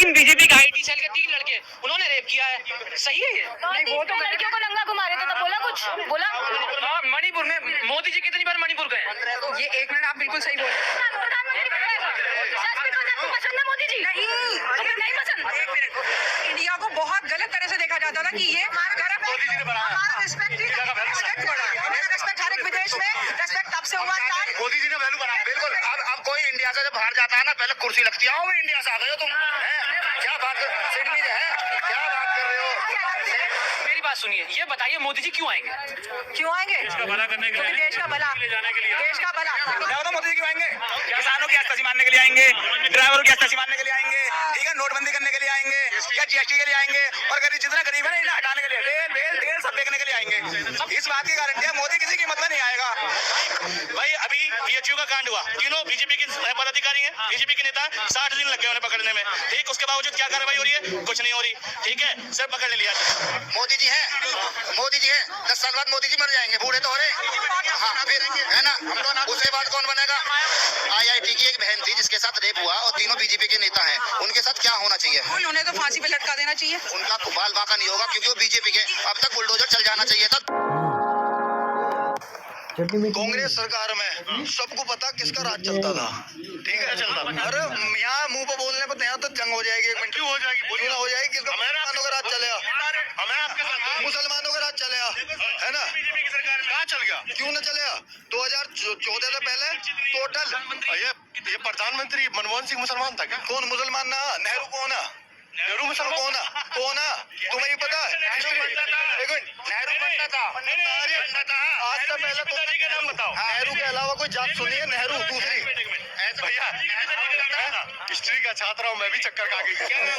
3 BJP के IT cell के 3 लड़के उन्होंने रेप किया है, सही है ये? नहीं, वो तो लड़कियों को नंगा घुमा रहे थे, तब बोला कुछ बोला? मणिपुर में मोदी जी कितनी बार मणिपुर गए? ये 1 मिनट, आप बिल्कुल सही बोल रहे हैं। आपको पसंद है मोदी जी? नहीं पसंद। 1 मिनट, इंडिया को बहुत गलत तरह से देखा जाता था कि ये मोदी जी ने बनाया। रिस्पेक्ट हर एक विदेश में रिस्पेक्ट तब से हुआ स्टार्ट। मोदी जी ने वैल्यू बनाया, बिल्कुल। अब कोई इंडिया से जब बाहर जाता है ना, पहले कुर्सी लगती है, आओ इंडिया से आ गए हो तुम, क्या बात सिडनी से है, क्या बात कर रहे हो? मेरी बात सुनिए, ये बताइए मोदी जी क्यों आएंगे? क्यों आएंगे? देश का भला करने के लिए, देश का भला, देश का भला। मोदी जी क्यों आएंगे? किसानों की आस्था मानने के लिए आएंगे, ड्राइवरों की आस्था मानने के लिए आएंगे, ठीक है, नोटबंदी करने के लिए आएंगे, या जीएसटी के लिए आएंगे, और गरीब जितना गरीब है ना इन्हें हटाने के लिए, तेल सब देखने के लिए आएंगे। इस बात की गारंटी है मोदी किसी की मतलब नहीं आएगा। भाई अभी बीएचयू का कांड हुआ, तीनों बीजेपी के पदाधिकारी हैं, बीजेपी के नेता, 60 दिन लग गए उन्हें पकड़ने में, ठीक। उसके बावजूद क्या कार्रवाई हो रही है? कुछ नहीं हो रही, ठीक है, सिर्फ पकड़ लिया। मोदी जी है 10 साल बाद मोदी जी मर जाएंगे, बूढ़े तो हो रहे, हाँ फिर है ना, उसके बाद कौन बनेगा? आईआईटी की एक बहन थी जिसके साथ रेप हुआ, और तीनों बीजेपी के नेता हैं, उनके साथ क्या होना चाहिए? उन्हें तो फांसी पे लटका देना चाहिए। उनका बाल बाका नहीं होगा क्योंकि वो बीजेपी के, अब तक बुलडोजर चल जाना चाहिए था। कांग्रेस सरकार में सबको पता किसका राज चलता था, ठीक है, चलता। अरे यहाँ मुंह पे बोलने पर यहाँ तो जंग हो जाएगी, 1 मिनट क्यों हो जाएगी? क्यों ना हो जाएगी? किसका मुसलमानों का राज चलेगा? मुसलमानों का राज चलेगा, है ना? कहाँ चल गया? क्यों ना चलेगा? 2014 से पहले टोटल ये प्रधानमंत्री मनमोहन सिंह मुसलमान था क्या? कौन मुसलमान ना? नेहरू कौन है? नेहरू मुसलमान कौन है? तुम्हें ये पता है? नेहरू बनता था, आज से पहले पिताजी का नाम बताओ। नेहरू के अलावा कोई जात सुनी है? नेहरू दूसरी भैया, हिस्ट्री का छात्र हूँ मैं भी, चक्कर खा गई।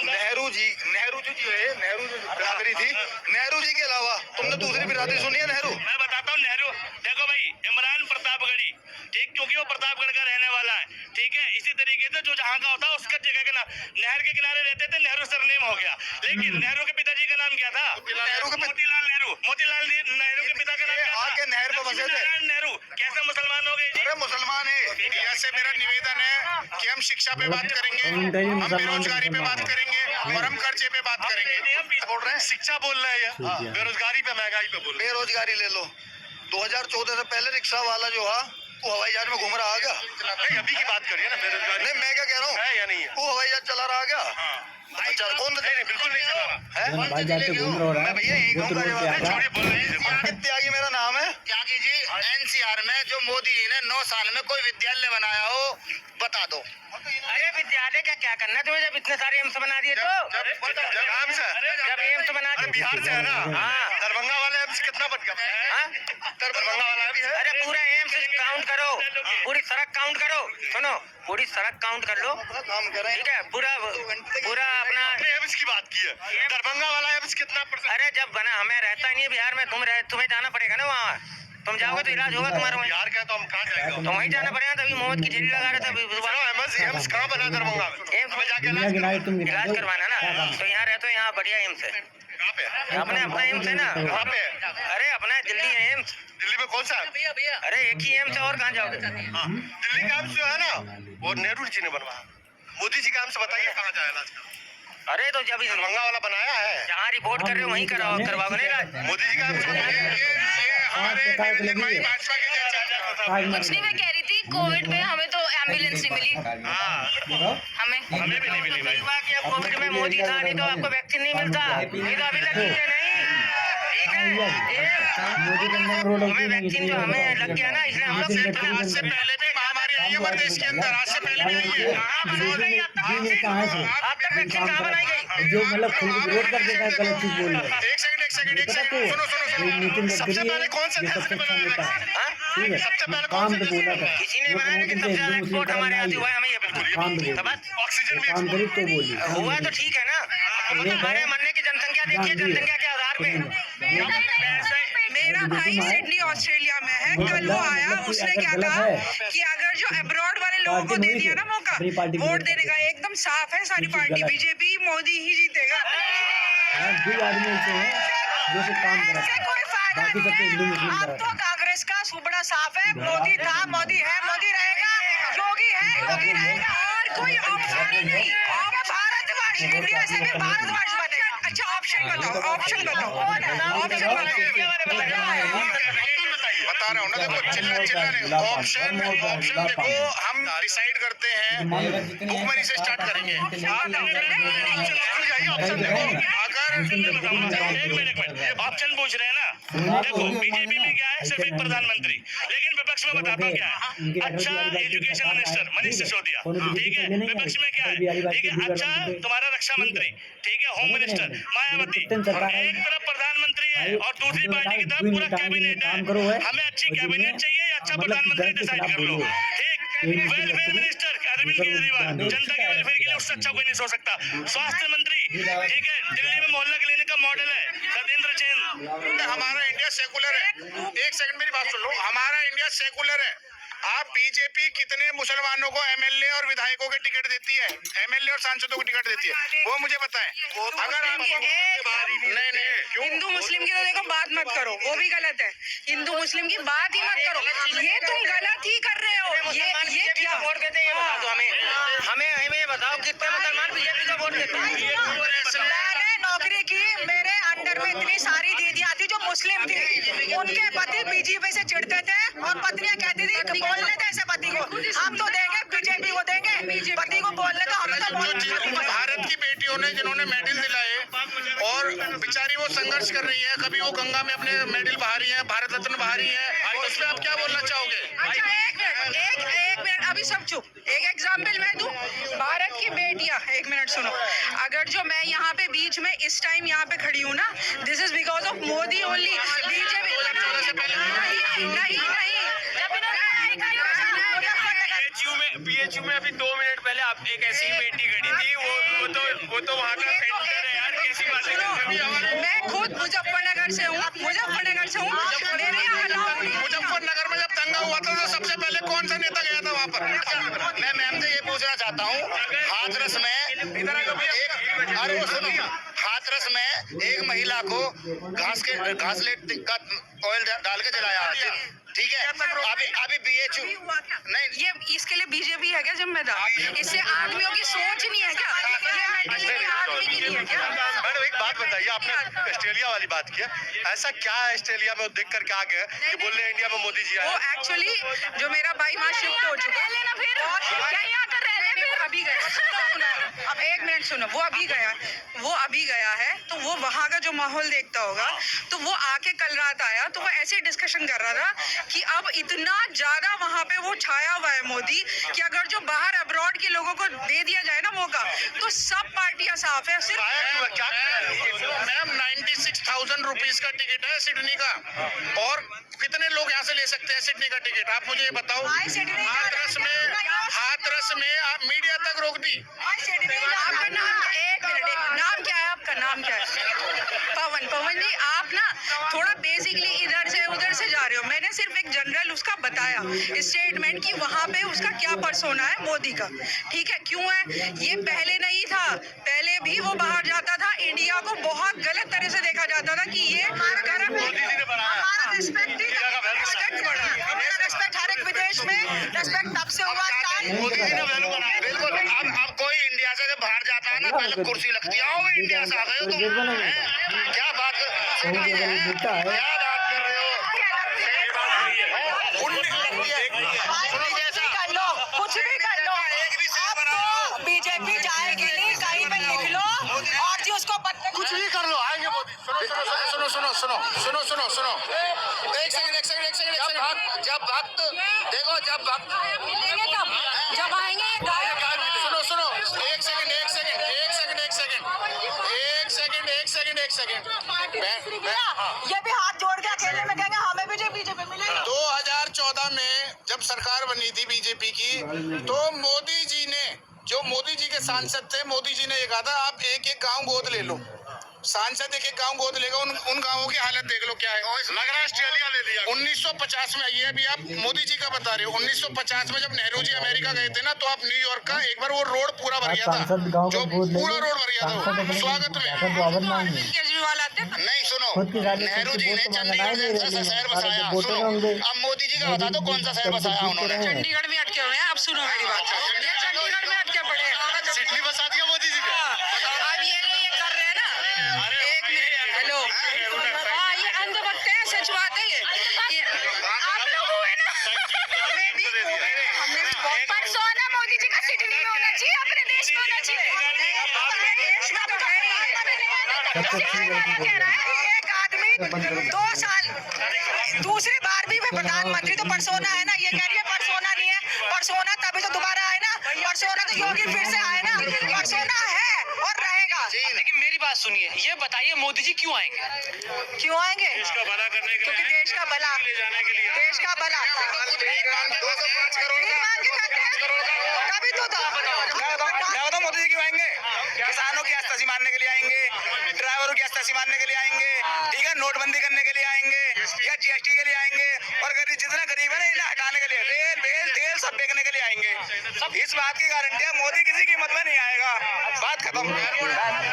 नेहरू जी है, नेहरू जो बिरादरी थी, नेहरू जी के अलावा तुमने दूसरी बिरादरी सुनी है? नेहरू, मैं बताता हूँ। नेहरू देखो भाई, इमरान प्रतापगढ़ी, ठीक, क्योंकि वो प्रतापगढ़ का रहने वाला है, ठीक है। इसी तरीके से जो जहाँ का होता है उसका जगह का नाम, नहर के किनारे रहते थे, नेहरू सरनेम हो गया। लेकिन नेहरू के पिताजी का नाम क्या था? मोतीलाल नेहरू के पिता का नाम क्या था? आके नहर पे बसे थे। नेहरू कैसे मुसलमान हो गए? अरे मुसलमान है। ऐसे मेरा निवेदन है कि हम शिक्षा पे बात करेंगे, हम बेरोजगारी पे बात करेंगे, और हम कर्जे पे बात करेंगे। बोल रहे हैं शिक्षा बोल रहे हैं, बेरोजगारी पे, महंगाई पे बोल। बेरोजगारी ले लो, 2014 से पहले रिक्शा वाला जो है वो हवाई जहाज में घूम रहा है क्या? अभी की बात करिए ना, बेरोजगारी। नहीं, मैं क्या कह रहा हूँ, है या नहीं है? वो हवाई जहाज चला रहा है क्या? अच्छा, कौन? नहीं, बिल्कुल नहीं चला रहा है। मैं भैया यही कहूँगा, त्यागी मेरा नाम है। त्यागी जी, एनसीआर में जो मोदी जी ने 9 साल में कोई विद्यालय बनाया हो बता दो। अरे विद्यालय का क्या करना तुम्हें, जब इतने सारे एम्स बना दिए तो? जब एम्स बना दिए, बिहार से है ना? हाँ, दरभंगा वाले एम्स कितना बच गया? दरभंगा वाला भी है। अरे पूरा एम्स काउंट करो, पूरी सड़क काउंट करो, सुनो, पूरी सड़क काउंट कर लो, काम कर रहे हैं, ठीक है, पूरा अपना एम्स की बात की है। दरभंगा वाला एम्स कितना %? अरे जब बना, हमें रहता नहीं है बिहार में, तुम्हें जाना पड़ेगा ना वहाँ, तुम जाओगे तो इलाज होगा तुम्हारा। बिहार का तो हम कहाँ जाएंगे? तो वहीं जाना पड़ेगा, तभी मोहम्मद की झेली लगा रहे थे। एम्स कहाँ बना? दरभंगा में जाके इलाज करवाना ना, तो यहाँ रहते हो, यहाँ बढ़िया एम्स है। अपना एम्स है ना, कहाँ पे? अरे अपना दिल्ली है एम्स। दिल्ली में कौन सा? अरे एक ही एम्स है, और कहाँ जाओगे? दिल्ली का एम्स जो है ना, वो नेहरू जी ने बनवाया। मोदी जी का एम्स बताइए कहाँ जाए इलाज का? अरे तो जब दरभंगा वाला बनाया है, जहाँ रिपोर्ट कर रहे हो वहीं करवाओगे ना इलाज। मोदी जी का एम्स कुछ नहीं, मैं कह रही थी कोविड में हमें तो एम्बुलेंस नहीं मिली। हमें भी नहीं मिली भाई। कोविड में मोदी था, नहीं तो आपको वैक्सीन नहीं मिलता, नहीं तो अभी तक नहीं, ठीक है। हमें वैक्सीन जो हमें लग गया ना, इसलिए हम लोग आज से पहले भी महामारी आई है देश के अंदर, आज से पहले भी आई है। अब तक वैक्सीन कहाँ बनाई गई? जो मतलब विरोध कर देता है, गलत चीज बोल रहा है। एक सेकंड सुनो। सबसे पहले कौन सा सबसे अच्छा नेता है, ठीक है, सबसे पहले काम तो बोला था, किसी ने बनाया, लेकिन सबसे ज्यादा एक्सपोर्ट हमारे यहाँ हुआ है, हमें ये बिल्कुल काम तो बोला, ऑक्सीजन भी काम करी तो बोली हुआ तो ठीक है ना। हमारे मरने की जनसंख्या देखिए, जनसंख्या के आधार पे। मेरा भाई सिडनी ऑस्ट्रेलिया में है, कल वो आया, उसने क्या कहा कि अगर जो अब्रॉड वाले लोगों को दे दिया ना मौका वोट देने का, एकदम साफ है सारी पार्टी बीजेपी, मोदी ही जीतेगा। दो आदमी ऐसे हैं जो से काम करा, कोई फायदा बाकी सब तो हिंदू मुस्लिम अब करा। तो कांग्रेस का सुबड़ा साफ है, मोदी था, मोदी है, मोदी रहेगा, योगी है, योगी रहेगा, और कोई ऑप्शन ही नहीं। भारतवर्ष ऑस्ट्रेलिया से भी भारतवर्ष बने। अच्छा ऑप्शन बताओ, ऑप्शन बताओ, ऑप्शन बताओ। बता रहा हूँ ना, देखो चिल्ला नहीं, ऑप्शन देखो हम डिसाइड करते हैं, भुखमरी से स्टार्ट करेंगे। ऑप्शन देखो, अगर ऑप्शन पूछ रहे हैं ना, देखो बीजेपी में क्या है, सिर्फ एक प्रधानमंत्री, लेकिन विपक्ष में बताता हूँ क्या है। अच्छा एजुकेशन मिनिस्टर मनीष सिसोदिया, ठीक है। विपक्ष में क्या है, ठीक है। अच्छा तुम्हारा रक्षा मंत्री, ठीक है। होम मिनिस्टर मायावती, एक तरफ प्रधानमंत्री है और दूसरी पार्टी की तरफ पूरा कैबिनेट है। हमें अच्छी कैबिनेट चाहिए या अच्छा प्रधानमंत्री डिसाइड कर लो, ठीक। वेलफेयर मिनिस्टर अरविंद केजरीवाल, जनता के वेलफेयर के लिए उससे अच्छा कोई नहीं सोच सकता। स्वास्थ्य मंत्री, ठीक है, दिल्ली में मोहल्ला क्लिनिक का मॉडल है सत्येंद्र जैन। हमारा इंडिया सेकुलर है। एक सेकंड मेरी बात सुन लो, हमारा इंडिया सेकुलर है। आप बीजेपी कितने मुसलमानों को एमएलए और विधायकों के टिकट देती है, एमएलए और सांसदों को टिकट देती है, वो मुझे बताएं। अगर हिंदू मुस्लिम की तो देखो बात मत करो, वो भी गलत है। हिंदू मुस्लिम की बात ही मत करो, ये तुम गलत ही कर रहे हो। ये क्या वोट देते हैं ये बता दो हमें, हमें ये बताओ कितने मुसलमान बीजेपी को वोट देते हैं। मैंने नौकरी की, मेरे अंडर में इतनी सारी दीदियां थी जो मुस्लिम थी, उनके पति बीजेपी से चिढ़ते थे और पत्नियां कहती थी बोलने दे ऐसे पति को, हम तो देंगे बीजेपी को देंगे, पति को बोलने का हमें तो भारत की बेटियों ने जिन्होंने मेडल दिलाए और बेचारी वो संघर्ष कर रही है, कभी वो गंगा में अपने मेडल बहा रही है, भारत रत्न बहा रही है, उसमें आप क्या बोलना चाहोगे? अच्छा एक मिनट अभी सब चुप। एक एग्जाम्पल मैं दूं, भारत की बेटियां, एक मिनट सुनो। अगर जो मैं यहाँ पे बीच में इस टाइम यहाँ पे खड़ी हूँ ना, this is because of Modi only. BJP नहीं PHU में अभी 2 मिनट पहले आप एक ऐसी बेटी खड़ी थी, वो तो वहाँ का सेंटर है यार, कैसी बात है। मैं खुद मुजफ्फरनगर से हूँ, मेरे यहाँ मुजफ्फरनगर में जब दंगा हुआ था तो सबसे पहले कौन सा नेता गया था वहाँ पर? मैं मैम से ये पूछना चाहता हूँ, हाथरस में हाथरस में एक महिला को घासलेट का ऑयल डाल के जलाया, ठीक है। अभी BHU नहीं, ये इसके लिए बीजेपी है क्या जिम्मेदार? इससे आदमियों की सोच नहीं है क्या? ये मेंटलिटी आदमी की नहीं है क्या? मैडम एक बात बताइए, आपने ऑस्ट्रेलिया वाली बात किया, ऐसा क्या है ऑस्ट्रेलिया में देख कर क्या गए कि बोल रहे हैं इंडिया में मोदी जी आए? वो एक्चुअली जो मेरा भाई वहाँ शिफ्ट हो चुका है, अभी गया। अब एक मिनट सुनो, वो अभी गया है, तो वो वहाँ का जो माहौल देखता होगा, तो वो आके कल रात आया, तो वो ऐसे डिस्कशन कर रहा था कि अब इतना ज्यादा वहाँ पे वो छाया हुआ है मोदी कि अगर जो बाहर अब्रॉड के लोगों को दे दिया जाए ना मौका, तो सब पार्टियां साफ है। सिर्फ मैम 96,000 रुपीज का टिकट है सिडनी का, और कितने लोग यहाँ से ले सकते हैं सिडनी का टिकट? आप मुझे ये बताओ। हाथरस में आप मीडिया तक रोक दी। आपका नाम, एक मिनट, नाम क्या है आपका? नाम क्या है? पवन जी, आप ना थोड़ा बेसिकली इधर से उधर से जा रहे हो। मैंने सिर्फ एक जनरल उसका बताया स्टेटमेंट कि वहाँ पे उसका क्या पर्सोना है मोदी का, ठीक है। क्यों है ये पहले नहीं था, पहले भी वो बाहर जाता था, इंडिया को बहुत गलत तरह से देखा जाता था कि ये रिस्पेक्ट हर एक विदेश में रिस्पेक्ट तब से हुआ। मोदी जी ने वैल्यू बनाया, बिल्कुल। अब कोई इंडिया से जब बाहर जाता है ना, पहले कुर्सी लगती है, आओ इंडिया से आ गए हो तुम, क्या बात कर रहे हो? कुछ भी कर लो, बीजेपी जाएगी नहीं, कहीं पे लिख लो और जी उसको कुछ भी कर लो, आएंगे मोदी। सुनो, एक सेकंड। जब वक्त देखो, जब मिलेंगे कब? जब आएंगे सुनो, एक सेकंड। ये भी हाथ जोड़ के अकेले में कहेंगे हमें भी बीजेपी मिलेगा। 2014 में जब सरकार बनी थी बीजेपी की, तो मोदी जी के सांसद थे, मोदी जी ने ये कहा था आप एक गांव गोद ले लो। सांसद एक गांव गोद लेगा, उन गांवों की हालत देख लो क्या है। लग रहा है ऑस्ट्रेलिया ले लिया। 1950 में, ये भी आप मोदी जी का बता रहे हो, 1950 में जब नेहरू जी अमेरिका गए थे ना, तो आप न्यूयॉर्क का एक बार वो रोड पूरा भर गया था, जो पूरा रोड भर गया था स्वागत में। केजरीवाल आते नहीं, सुनो, नेहरू जी ने चंडीगढ़ जैसा शहर बसाया। अब मोदी जी का बता दो कौन सा शहर बसाया उन्होंने? चंडीगढ़ में अटके हुए हैं। अब सुनो मेरी बात, ये चंडीगढ़ में अटके पड़े हैं। सिडनी बसा दिया मोदी जी ने। सबसे अच्छी लड़की क्या कह रहा है कि एक आदमी 2 साल दूसरी बार भी मैं प्रधानमंत्री, तो परसोना है ना, ये कह रही है परसोना नहीं है, परसोना तभी तो दोबारा आए ना, परसोना तो योगी फिर से आए ना, परसोना है और रहेगा। लेकिन मेरी बात सुनिए, ये बताइए मोदी जी क्यों आएंगे? क्यों आएंगे? देश का भला करने के क्योंकि लिए, देश का भला, ले जाने के लिए। देश का भला भीख मांग के खाते हैं, तभी तो मैं बताऊं मोदी जी क्यों आएंगे? किसानों की आस्था मारने के लिए आएंगे, ड्राइवरों की आस्था मारने के लिए आएंगे, ठीक है, नोटबंदी करने के लिए आएंगे या जीएसटी के लिए आएंगे, और गरीब जितना गरीब है ना इन्हें हटाने के लिए, रेल वेल तेल सब बेचने के लिए आएंगे। इस बात की गारंटी है मोदी किसी कीमत में नहीं आएगा, बात खत्म।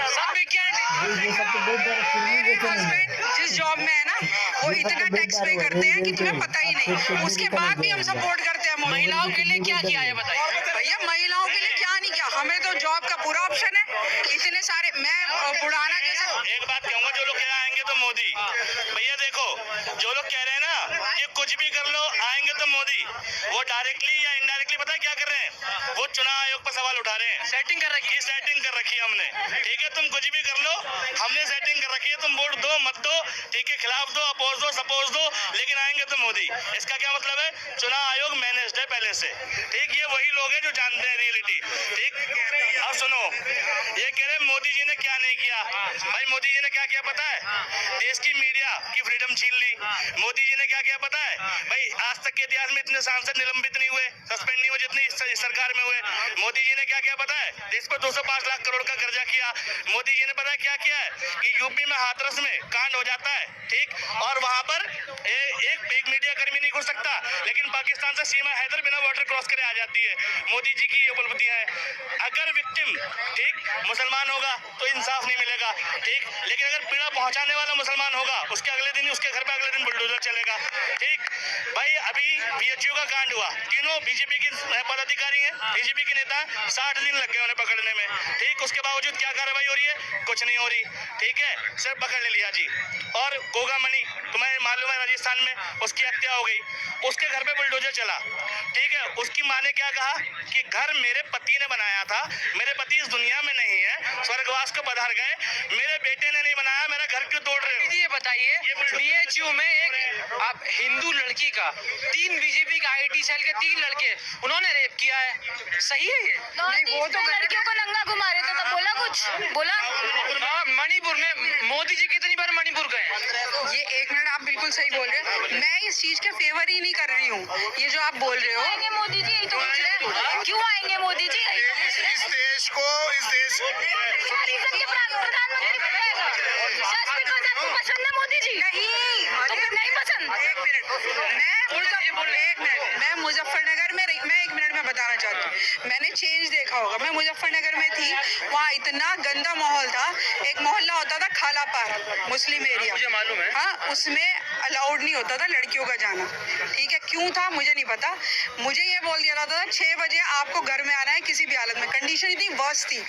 सब विज्ञान ये सब तो बहुत बड़ा फिल्मी मेरे वेतन है। हस्बैंड जिस जॉब में है ना, वो इतना टैक्स पे करते हैं कि तुम्हें पता ही नहीं, उसके बाद भी हम सपोर्ट करते हैं। महिलाओं के लिए क्या किया है बताइए? भैया महिलाओं के लिए क्या नहीं किया, हमें तो जॉब का पूरा ऑप्शन है, इतने सारे। मैं बुढ़ाना जैसे एक बात कहूंगा, जो लोग कह आएंगे तो मोदी, भैया देखो, जो लोग कह रहे हैं ना कि कुछ भी कर लो आएंगे तो मोदी, वो डायरेक्टली या इनडायरेक्टली पता है क्या कर रहे हैं? वो चुनाव आयोग पर सवाल उठा रहे हैं। सेटिंग कर रखी है। सेटिंग कर रखी है हमने, ठीक है, तुम कुछ भी कर लो, हमने सेटिंग कर रखी है, तुम वोट दो मत दो, ठीक है, खिलाफ दो, अपोज दो, सपोज दो, लेकिन आएंगे तो मोदी। इसका क्या मतलब है? चुनाव आयोग मैनेज्ड है पहले से, ठीक, ये वही लोग हैं जो जानते हैं रियलिटी, ठीक। अब सुनो, ये कह रहे हैं मोदी जी ने क्या नहीं किया। भाई मोदी जी ने क्या किया पता है? देश की मीडिया की फ्रीडम छीन ली। मोदी जी ने क्या किया पता है? भाई आज तक के इतिहास में इतने सांसद निलंबित नहीं हुए, सस्पेंड नहीं हुए जितनी इस सरकार में हुए। मोदी जी ने क्या किया पता है? देश पर 205 लाख करोड़ का कर्जा किया। मोदी जी ने पता है क्या किया है कि यूपी में हाथरस में कांड हो जाता है, ठीक, और वहां पर एक मीडिया कर्मी नहीं घुस सकता, लेकिन पाकिस्तान से सीमा हैदर बिना बॉर्डर क्रॉस करे आ जाती है। मोदी जी की ये उपलब्धियां है। अगर विक्टिम, ठीक, मुसलमान होगा तो इंसाफ नहीं मिलेगा, ठीक, लेकिन अगर पीड़ा पहुंचाने वाला मुसलमान होगा, उसके अगले दिन उसके घर पे अगले दिन बुलडोजर चलेगा, ठीक। भाई अभी बीएचयू का कांड हुआ, तीनों बीजेपी के पदाधिकारी हैं, बीजेपी के नेता, 60 दिन लग गए उन्हें पकड़ने में, ठीक, उसके बावजूद क्या कार्रवाई हो रही है? कुछ नहीं हो रही, ठीक है, सिर्फ पकड़ ले लिया जी। और गोगामणि, तुम्हें मालूम है राजस्थान में उसकी हत्या हो गई, उसके घर पे बुलडोजर चला, ठीक है, उसकी माँ ने क्या कहा कि घर मेरे पति ने बनाया था, मेरे पति इस दुनिया में नहीं है, स्वर्गवास को पधार गए, मेरे बेटे ने नहीं बनाया, मेरा घर क्यों तोड़ रहे हो? ये बताइए, बीएचयू में एक आप हिंदू लड़की का 3 बीजेपी का आईटी सेल के 3 लड़के उन्होंने रेप किया है, सही है ये? नहीं, वो तो लड़कियों को नंगा घुमा रहे थे, तब बोला कुछ बोला? हाँ, मणिपुर में मोदी जी कितनी बार मणिपुर गए? ये एक मिनट, आप बिल्कुल सही बोल रहे हो, मैं इस चीज के फेवर ही नहीं कर रही हूँ, ये जो आप बोल रहे हो। आएंगे मोदी जी, यही तो पूछ रहे हैं, क्यों आएंगे मोदी जी? यही तो पूछ रहे हैं। इस देश रीजन के प्रधानमंत्री बन जाएगा जस्ट बिकॉज आपको पसंद है मोदी जी? नहीं, तो फिर नहीं पसंद? एक मिनट, मैं मुजफ्फरनगर में रही, मैं 1 मिनट में बताना चाहती हूँ, मैंने चेंज देखा होगा, मैं मुजफ्फरनगर में थी, वहाँ इतना गंदा माहौल था। एक मोहल्ला होता था खाला पार, मुस्लिम एरिया, मुझे मालूम है। हाँ, उसमें अलाउड नहीं होता था लड़कियों का जाना, ठीक है, क्यों था मुझे नहीं पता। मुझे ये बोल दिया जाता था 6 बजे आपको घर में आना है किसी भी हालत में, कंडीशन इतनी वर्स्ट थी।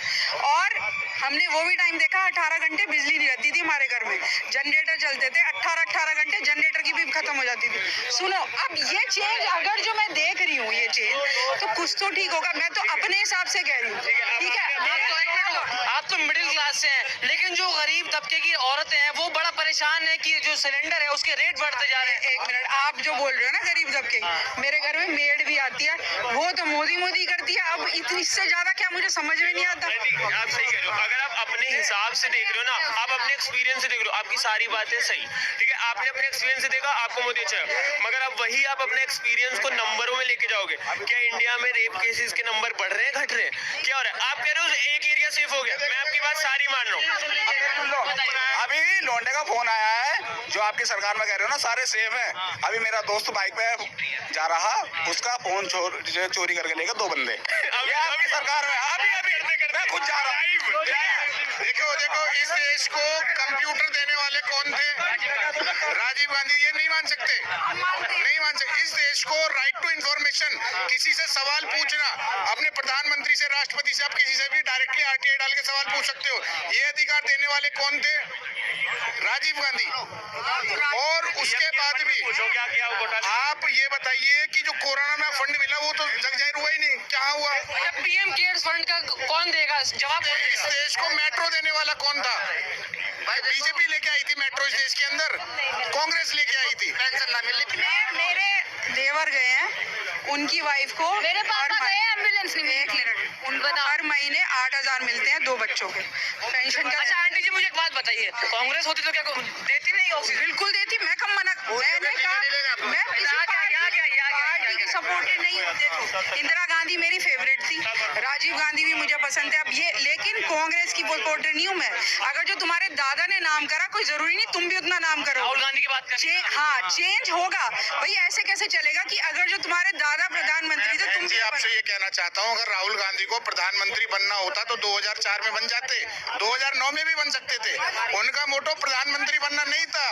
और हमने वो भी टाइम देखा 18 घंटे बिजली नहीं रहती थी हमारे घर में, जनरेटर चलते थे, 18 घंटे जनरेटर की भी खत्म हो जाती थी। सुनो, अब ये चेंज अगर जो मैं देख रही हूँ ये चेंज, तो कुछ तो ठीक होगा, मैं तो अपने हिसाब से कह रही हूँ, ठीक है। आप तो मिडिल क्लास से हैं, लेकिन जो गरीब तबके की औरतें हैं वो बड़ा परेशान है कि जो सिलेंडर है उसके रेट बढ़ते जा रहे हैं। 1 मिनट, आप जो बोल रहे हो ना गरीब तबके की, मेरे घर में मेड भी आती है, वो तो मोदी करती है, अब इससे ज्यादा क्या मुझे समझ में नहीं आता। आप सही कह रहे हो, अगर आप अपने हिसाब से देख रहे हो ना, आप अपने एक्सपीरियंस से देख रहे हो, आपकी सारी बातें सही, ठीक है, आपने अपने एक्सपीरियंस से देखा, आपको मोदी अच्छा है, मगर अब वही आप अपने एक्सपीरियंस को नंबरों में लेके जाओगे, क्या इंडिया में रेप केसेस के नंबर बढ़ रहे हैं, घट रहे हैं, क्या हो रहा है? आप कह रहे हो एक एरिया सेफ हो गया, मैं आपकी बात सारी मान रहा हूँ। अभी लौंडे का फोन आया है, जो आपकी सरकार में कह रहे हो ना सारे सेफ हैं। अभी मेरा दोस्त बाइक पे जा रहा, उसका फोन चोरी करके लेके 2 बंदे, ये आपकी सरकार में, अभी मैं खुद जा रहा हूँ। देखो इस देश को कंप्यूटर देने वाले कौन थे? राजीव गांधी। ये नहीं मान सकते, नहीं मान सकते। इस देश को राइट टू इंफॉर्मेशन, किसी से सवाल पूछना, अपने प्रधानमंत्री से, राष्ट्रपति से, आप किसी से भी डायरेक्टली आरटीआई डाल के सवाल पूछ सकते हो, ये अधिकार देने वाले कौन थे? राजीव गांधी। और उसके बाद भी क्या किया वो घोटाला? आप ये बताइए कि जो कोरोना में फंड मिला वो तो जग जाहिर हुआ ही नहीं, क्या हुआ? पीएम केयर्स फंड का कौन देगा जवाब? इस देश को मेट्रो देने वाला कौन था? भाई बीजेपी लेके आई थी मेट्रो इस देश के अंदर, कांग्रेस लेके आई थी, पेंशन ना मिलनी थी। मेरे देवर गए हैं, उनकी वाइफ को मेरे पापा गए एम्बुलेंस नहीं एक मिनट, उनको हर महीने 8,000 मिलते हैं 2 बच्चों के पेंशन का। अच्छा आंटी जी मुझे एक बात बताइए, कांग्रेस होती तो क्या देती नहीं ऑक्सीजन? बिल्कुल देती, मैं कम मना, मैंने कहा मैं किसी पार्टी की सपोर्टेड नहीं हूँ। देखो इंदिरा गांधी मेरी फेवरेट थी, राजीव गांधी भी मुझे पसंद है, अब ये लेकिन कांग्रेस की सपोर्टेड नहीं हूँ मैं। अगर जो तुम्हारे दादा ने नाम करा, कोई जरूरी नहीं तुम भी उतना नाम करो। राहुल गांधी की बात करें, हाँ चेंज होगा भाई, ऐसे कैसे चलेगा कि अगर जो तुम्हारे दादा प्रधानमंत्री थे तुम जी आपसे ये कहना चाहता हूँ, अगर राहुल गांधी को प्रधानमंत्री बनना होता तो 2004 में बन जाते, 2009 में भी बन सकते थे। उनका मोटो प्रधानमंत्री बनना नहीं था।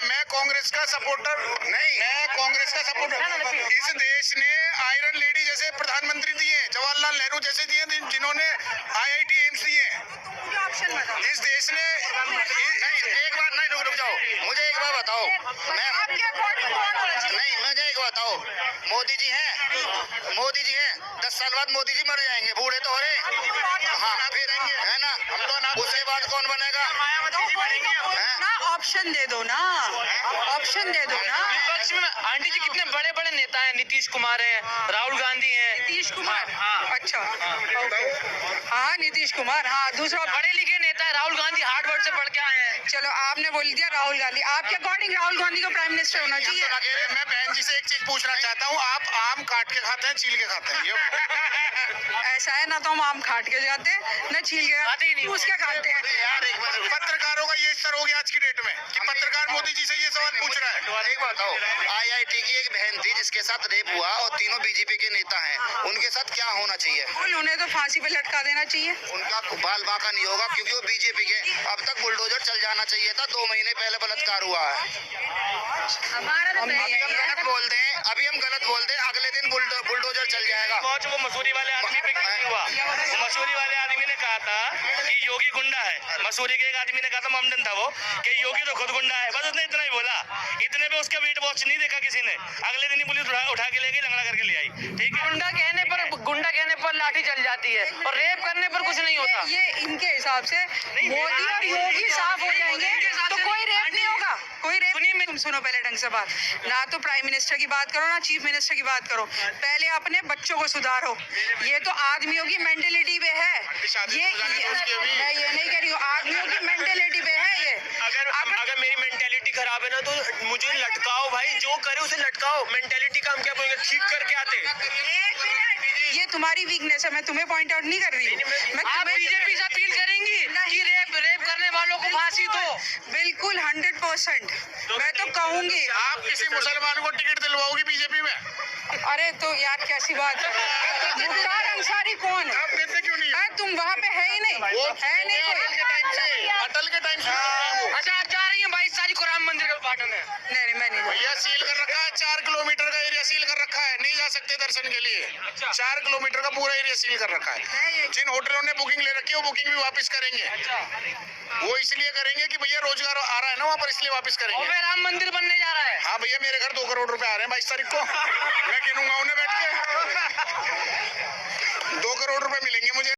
मैं कांग्रेस का सपोर्टर नहीं, मैं कांग्रेस का सपोर्टर। इस देश ने आयरन लेडी जैसे प्रधानमंत्री दिए, जवाहरलाल नेहरू जैसे दिए, जिन्होंने IIT एम्स दिए। इस देश ने एक बार नहीं, रुक जाओ, मुझे एक बार बताओ, मैं नहीं, मुझे एक बताओ, मोदी जी हैं, मोदी जी हैं, 10 साल बाद मोदी जी मर जाएंगे, बूढ़े तो हो रहे, हाँ फिर है ना, हम तो ना, उसके बाद कौन बनेगा? ना ऑप्शन दे दो ना, ऑप्शन दे दो ना। विपक्ष में आंटी जी कितने बड़े बड़े नेता हैं, नीतीश कुमार है, राहुल गांधी है, नीतीश कुमार, हाँ। अच्छा ओके, हाँ नीतीश कुमार, हाँ दूसरा बड़े लिखे नेता है, राहुल गांधी हार्वर्ड से पढ़ के आए हैं। चलो आपने बोल दिया राहुल गांधी, आपके अकॉर्डिंग राहुल गांधी को प्राइम मिनिस्टर होना चाहिए। मैं बहन जी से एक चीज पूछना चाहता हूँ, आप आम काट के खाते हैं, छील के खाते हैं? ऐसा है ना, तो हम आम खाट के जाते हैं ना छील के पूछ के खाते हैं। यार एक बार, पत्रकारों का ये स्तर हो गया आज की डेट में कि पत्रकार मोदी जी से ये सवाल पूछ रहा है। एक बताओ, IIT की एक बहन थी जिसके साथ रेप हुआ और तीनों बीजेपी के नेता हैं, उनके साथ क्या होना चाहिए? उन्हें तो फांसी पे लटका देना चाहिए। उनका बाल बांका नहीं होगा क्योंकि वो बीजेपी के। अब तक बुलडोजर चल जाना चाहिए था, 2 महीने पहले बलात्कार हुआ है। हमारा तो हम नहीं भी अभी हम गलत बोलते हैं, अभी हम गलत बोलते हैं, अगले दिन बुलडोजर चल जाएगा। वो मसूरी वाले आदमी पे क्या हुआ? मसूरी वाले आदमी ने कहा था कि योगी गुंडा है, मसूरी के एक आदमी ने कहा था, मोमडन था वो, कि योगी तो खुद गुंडा है, बस उसने इतना ही बोला। इतने पे उसका वेट वॉच नहीं देखा किसी ने, अगले दिन ही पुलिस उठा के ले गई, लंगड़ा करके ले आई। ठीक है, गुंडा कहने पर लाठी चल जाती है और रेप करने पर कुछ नहीं होता। ये इनके हिसाब से मोदी और योगी साफ हो जाएंगे तो कोई रेप नहीं होगा, कोई रेप नहीं। तुम सुनो पहले ढंग से बात, ना तो प्राइम मिनिस्टर की बात करो ना चीफ मिनिस्टर की बात करो, पहले अपने बच्चों को सुधारो। ये तो आदमियों की मेंटेलिटी पे है, ये मैं ये नहीं कह रही हूँ, आदमियों की मेंटेलिटी पे है ये। अगर मेरी मेंटेलिटी खराब है ना तो मुझे लटकाओ भाई, जो करे उसे लटकाओ। मेंटेलिटी का हम क्या बोलेंगे, ठीक करके आते। एक मिनट, ये तुम्हारी वीकनेस है, मैं तुम्हें पॉइंट आउट नहीं कर रही हूँ। मैं आप तुम्हें बीजेपी से अपील करेंगी कि रेप करने वालों को फांसी दो। बिल्कुल 100% मैं तो कहूंगी। आप किसी मुसलमान को टिकट दिलवाओगी बीजेपी में? अरे तो यार कैसी बात है, मुख्तार अंसारी कौन है? आप देते क्यों नहीं? तुम वहाँ पे है ही नहीं, है नहीं कोई। अटल के टाइम से अच्छा आप जा रही हैं 22 तारीख को राम मंदिर का उद्घाटन है। नहीं मैं नहीं। भैया सील कर रखा है, 4 किलोमीटर का एरिया सील कर रखा है, नहीं जा सकते दर्शन के लिए। 4 किलोमीटर का पूरा एरिया सील कर रखा है। जिन होटलों ने बुकिंग ले रखी है वो बुकिंग भी वापस करेंगे। वो इसलिए करेंगे कि भैया रोजगार आ रहा है ना वहाँ पर, इसलिए वापस और करेंगे। फिर राम मंदिर बनने जा रहा है। हाँ भैया, मेरे घर 2 करोड़ रुपए आ रहे हैं 22 तारीख को, मैं गिनूंगा उन्हें बैठ के। 2 करोड़ रुपए मिलेंगे मुझे।